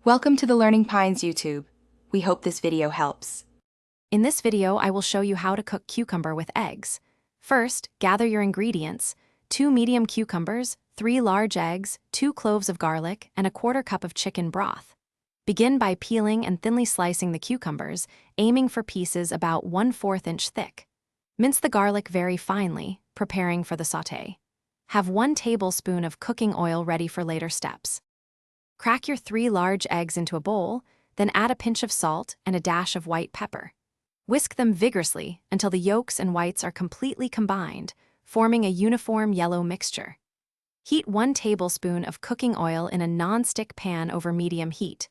Welcome to the Learning Pines YouTube. We hope this video helps. In this video, I will show you how to cook cucumber with eggs. First, gather your ingredients: 2 medium cucumbers, 3 large eggs, 2 cloves of garlic, and a 1/4 cup of chicken broth. Begin by peeling and thinly slicing the cucumbers, aiming for pieces about 1/4 inch thick. Mince the garlic very finely, preparing for the sauté. Have 1 tablespoon of cooking oil ready for later steps. Crack your 3 large eggs into a bowl, then add a pinch of salt and a dash of white pepper. Whisk them vigorously until the yolks and whites are completely combined, forming a uniform yellow mixture. Heat 1 tablespoon of cooking oil in a non-stick pan over medium heat.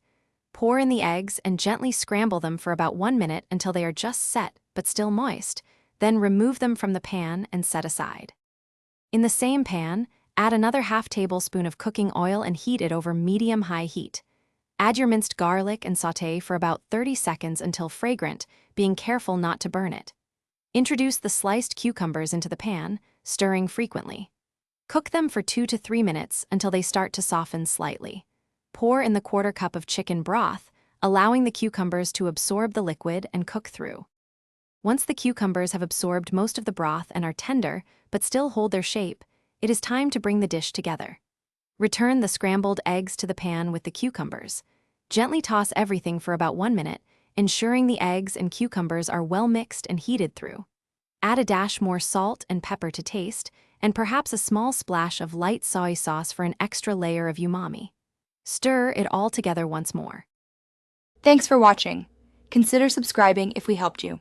Pour in the eggs and gently scramble them for about 1 minute until they are just set but still moist, then remove them from the pan and set aside. In the same pan, add another 1/2 tablespoon of cooking oil and heat it over medium-high heat. Add your minced garlic and sauté for about 30 seconds until fragrant, being careful not to burn it. Introduce the sliced cucumbers into the pan, stirring frequently. Cook them for 2 to 3 minutes until they start to soften slightly. Pour in the 1/4 cup of chicken broth, allowing the cucumbers to absorb the liquid and cook through. Once the cucumbers have absorbed most of the broth and are tender, but still hold their shape, it is time to bring the dish together. Return the scrambled eggs to the pan with the cucumbers. Gently toss everything for about 1 minute, ensuring the eggs and cucumbers are well mixed and heated through. Add a dash more salt and pepper to taste, and perhaps a small splash of light soy sauce for an extra layer of umami. Stir it all together once more. Thanks for watching. Consider subscribing if we helped you.